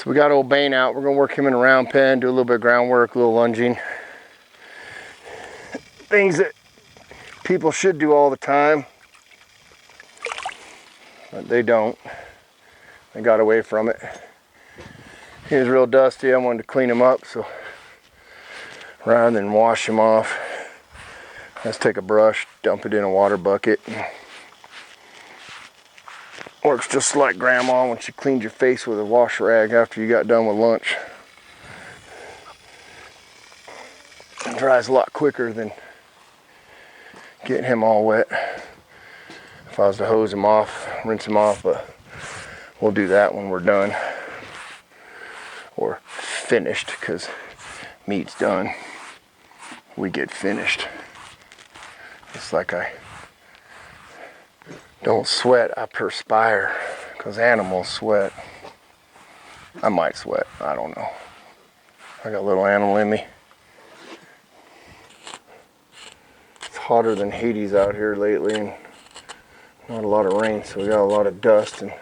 So we got old Bane out. We're gonna work him in a round pen, do a little bit of groundwork, a little lunging. Things that people should do all the time, but they don't. They got away from it. He was real dusty. I wanted to clean him up, so rather than wash him off, let's take a brush, dump it in a water bucket. Works just like Grandma when she cleaned your face with a wash rag after you got done with lunch. It dries a lot quicker than getting him all wet. If I was to hose him off, rinse him off, but we'll do that when we're done. Or finished, because meat's done. We get finished. It's like I don't sweat, I perspire, because animals sweat. I might sweat, I don't know. I got a little animal in me. It's hotter than Hades out here lately, and not a lot of rain, so we got a lot of dust, and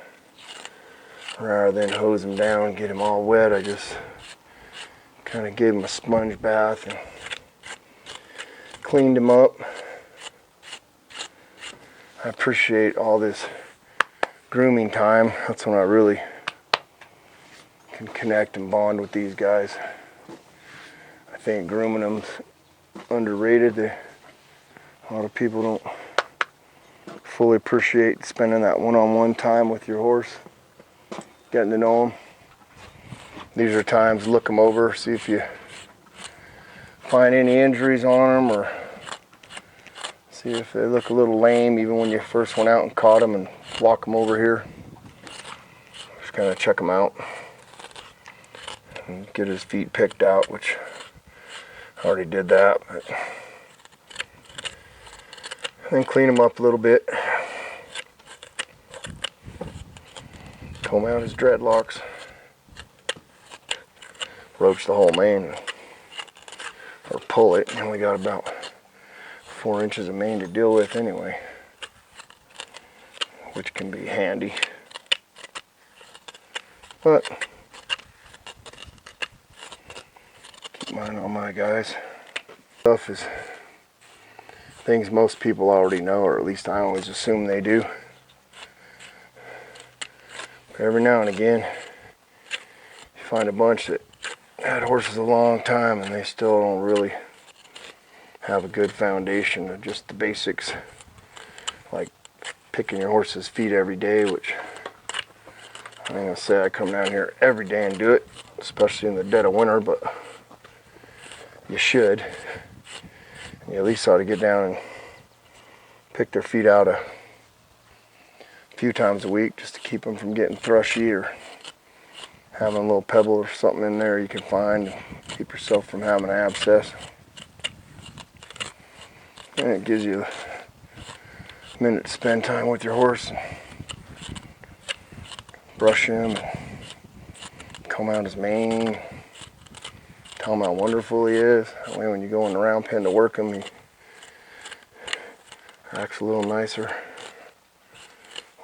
rather than hose him down, get him all wet, I just kind of gave him a sponge bath and cleaned him up. I appreciate all this grooming time. That's when I really can connect and bond with these guys. I think grooming them's underrated. A lot of people don't fully appreciate spending that one-on-one time with your horse, getting to know them. These are times to look them over, see if you find any injuries on them, or see if they look a little lame even when you first went out and caught them, and walk them over here. Just kind of check them out and get his feet picked out, which I already did that. But then clean him up a little bit. Comb out his dreadlocks. Roach the whole mane, or pull it, and we got about 4 inches of mane to deal with anyway, which can be handy. But keep mine on my guys. Stuff is things most people already know, or at least I always assume they do. But every now and again, you find a bunch that had horses a long time and they still don't really have a good foundation of just the basics, like picking your horse's feet every day, which I ain't gonna say I come down here every day and do it, especially in the dead of winter, but you should. You at least ought to get down and pick their feet out a few times a week, just to keep them from getting thrushy, or having a little pebble or something in there you can find and keep yourself from having an abscess. And it gives you a minute to spend time with your horse and brush him and comb out his mane, tell him how wonderful he is. That way when you go in the round pen to work him, he acts a little nicer,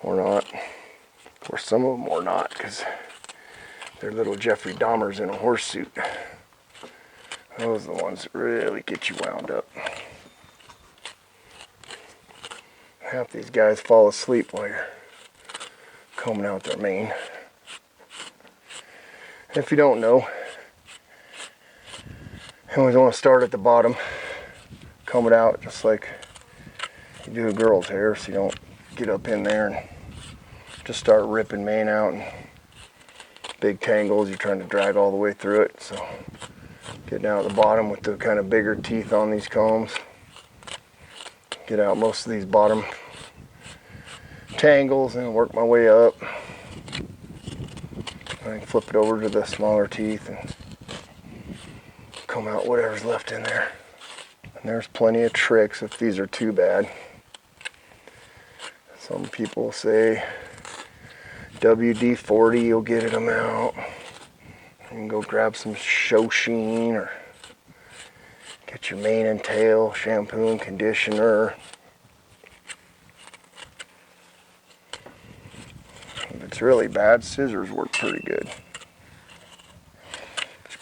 or not, or some of them or not, because they're little Jeffrey Dahmers in a horse suit. Those are the ones that really get you wound up. Half these guys fall asleep while you're combing out their mane. If you don't know, you always want to start at the bottom, comb it out just like you do a girl's hair, so you don't get up in there and just start ripping mane out and big tangles. You're trying to drag all the way through it, so get down at the bottom with the kind of bigger teeth on these combs. Get out most of these bottom tangles and work my way up. I can flip it over to the smaller teeth and comb out whatever's left in there. And there's plenty of tricks if these are too bad. Some people say WD-40 you'll get them out. You can go grab some show sheen, or get your mane and tail shampoo and conditioner. If it's really bad, scissors work pretty good.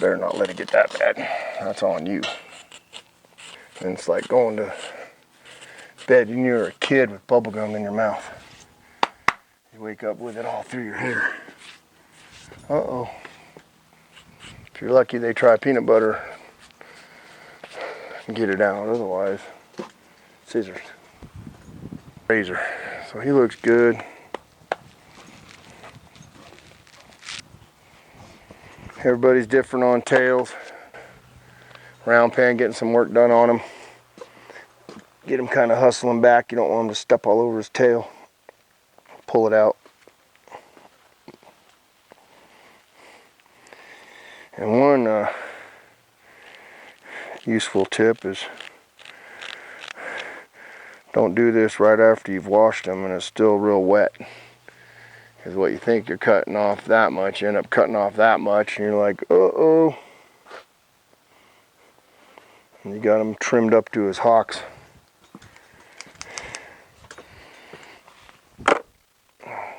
better not let it get that bad. That's on you. And it's like going to bed when you were a kid with bubble gum in your mouth. You wake up with it all through your hair. Uh-oh. If you're lucky, they try peanut butter and get it out. Otherwise, scissors. Razor. So he looks good. Everybody's different on tails. Round pen, getting some work done on him. Get him kind of hustling back. You don't want him to step all over his tail. Pull it out. And one useful tip is don't do this right after you've washed them and it's still real wet. Because what you think you're cutting off that much, you end up cutting off that much, and you're like, uh-oh. And you got him trimmed up to his hocks.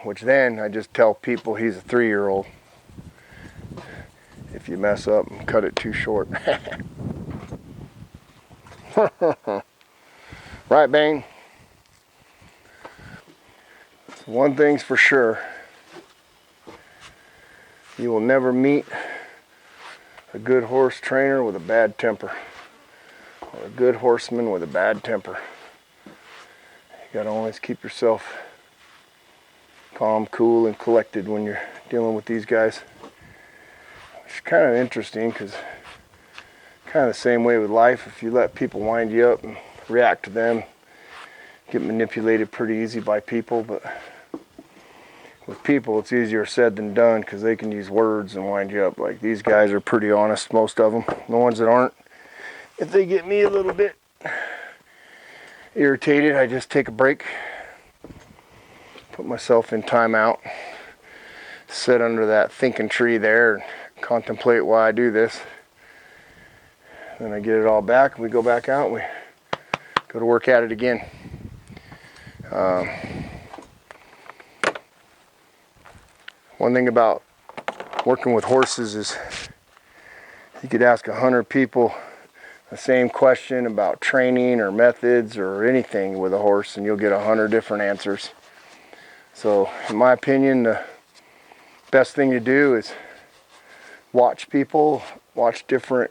Which then I just tell people he's a 3-year-old. If you mess up and cut it too short. Right, Bane? One thing's for sure. You will never meet a good horse trainer with a bad temper. Or a good horseman with a bad temper. You gotta always keep yourself calm, cool, and collected when you're dealing with these guys. It's kind of interesting because kind of the same way with life. If you let people wind you up and react to them, get manipulated pretty easy by people. But with people, it's easier said than done because they can use words and wind you up. Like these guys are pretty honest, most of them. The ones that aren't, if they get me a little bit irritated, I just take a break. Put myself in timeout, sit under that thinking tree there and contemplate why I do this. Then I get it all back and we go back out and we go to work at it again. One thing about working with horses is you could ask 100 people the same question about training or methods or anything with a horse and you'll get 100 different answers. So, in my opinion, the best thing to do is watch people, watch different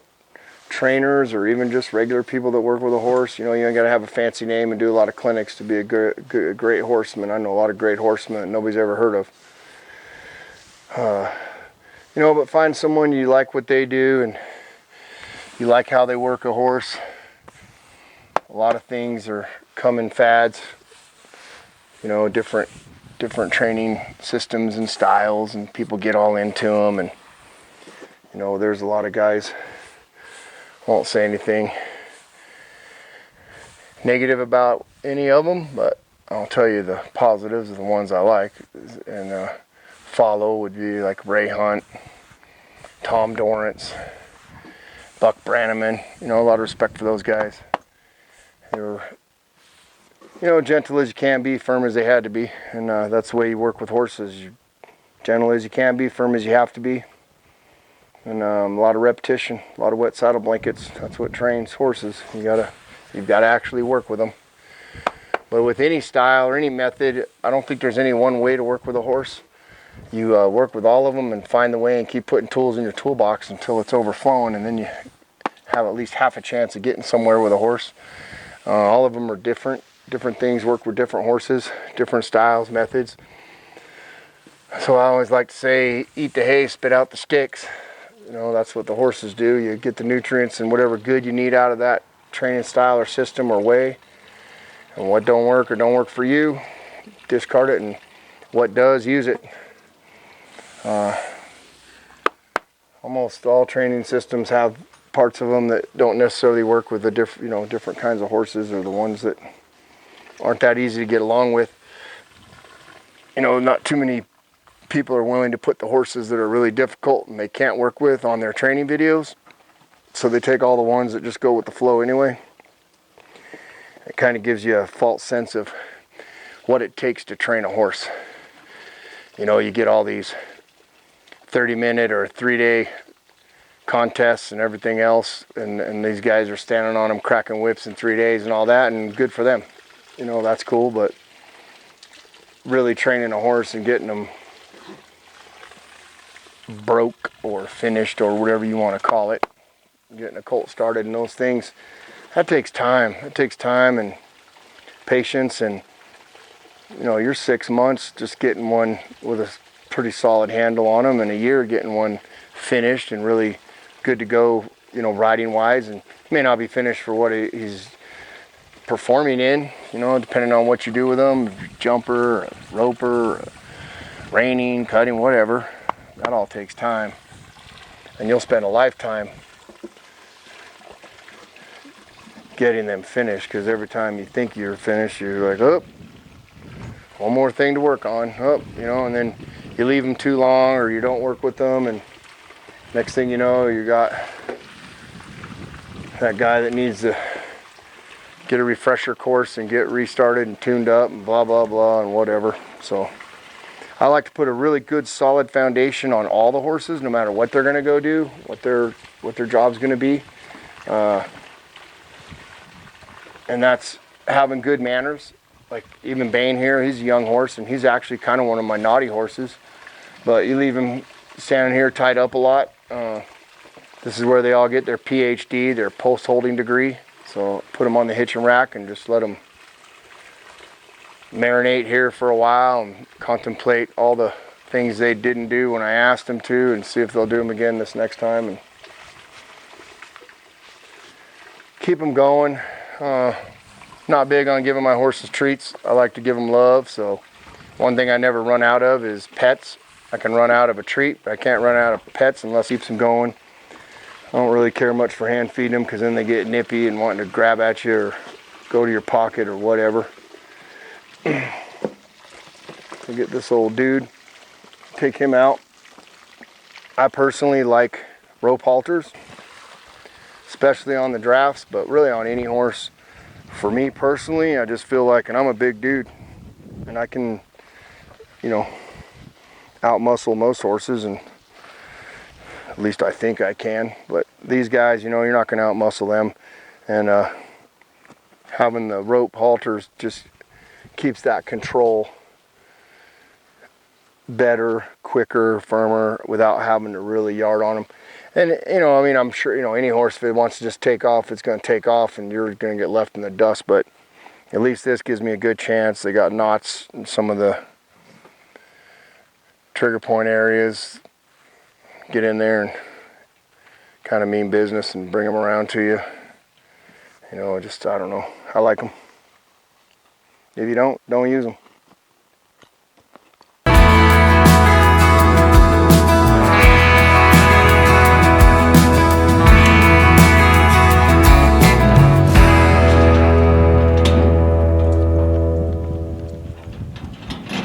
trainers or even just regular people that work with a horse. You know, you ain't got to have a fancy name and do a lot of clinics to be a great horseman. I know a lot of great horsemen that nobody's ever heard of. You know, but find someone you like what they do and you like how they work a horse. A lot of things are come in fads. You know, different training systems and styles, and people get all into them. And you know, there's a lot of guys, won't say anything negative about any of them, but I'll tell you the positives are the ones I like. And follow would be like Ray Hunt, Tom Dorrance, Buck Brannaman. You know, a lot of respect for those guys. They were, you know, gentle as you can be, firm as they had to be, and that's the way you work with horses. You gentle as you can be, firm as you have to be, and a lot of repetition, a lot of wet saddle blankets. That's what trains horses. You've got to actually work with them. But with any style or any method, I don't think there's any one way to work with a horse. You work with all of them and find the way and keep putting tools in your toolbox until it's overflowing, and then you have at least half a chance of getting somewhere with a horse. All of them are different. Different things work with different horses, different styles, methods. So I always like to say, eat the hay, spit out the sticks. You know, that's what the horses do. You get the nutrients and whatever good you need out of that training style or system or way. And what don't work or don't work for you, discard it, and what does, use it. Almost all training systems have parts of them that don't necessarily work with the different kinds of horses, or the ones that aren't that easy to get along with. You know, not too many people are willing to put the horses that are really difficult and they can't work with on their training videos. So they take all the ones that just go with the flow anyway. It kind of gives you a false sense of what it takes to train a horse. You know, you get all these 30-minute or 3-day contests and everything else, and these guys are standing on them cracking whips in 3 days and all that, and good for them. You know, that's cool, but really training a horse and getting them broke or finished or whatever you want to call it, getting a colt started and those things, that takes time. It takes time and patience, and you know, you're 6 months just getting one with a pretty solid handle on them, and a year getting one finished and really good to go, you know, riding wise. And he may not be finished for what he's performing in, you know, depending on what you do with them, jumper, or roper, or reining, cutting, whatever. That all takes time, and you'll spend a lifetime getting them finished, because every time you think you're finished, you're like, oh, one more thing to work on, oh, you know, and then you leave them too long or you don't work with them, and next thing you know, you got that guy that needs to get a refresher course and get restarted and tuned up and blah blah blah and whatever. So I like to put a really good solid foundation on all the horses, no matter what they're going to go do, what their job's going to be, and that's having good manners. Like even Bane here, he's a young horse, and he's actually kind of one of my naughty horses, but you leave him standing here tied up a lot. This is where they all get their PhD, their post holding degree. So put them on the hitching rack and just let them marinate here for a while and contemplate all the things they didn't do when I asked them to, and see if they'll do them again this next time, and keep them going. Not big on giving my horses treats. I like to give them love. So one thing I never run out of is pets. I can run out of a treat, but I can't run out of pets unless it keeps them going. I don't really care much for hand feeding them, because then they get nippy and wanting to grab at you or go to your pocket or whatever. I get this old dude, take him out. I personally like rope halters, especially on the drafts, but really on any horse. For me personally, I just feel like, and I'm a big dude, and I can, you know, outmuscle most horses, and at least I think I can. But these guys, you know, you're not going to outmuscle them, and having the rope halters just keeps that control better, quicker, firmer, without having to really yard on them. And, you know, I mean, I'm sure, you know, any horse, if it wants to just take off, it's going to take off, and you're going to get left in the dust. But at least this gives me a good chance. They got knots in some of the trigger point areas. Get in there and kind of mean business and bring them around to you. You know, just, I don't know. I like them. If you don't use them.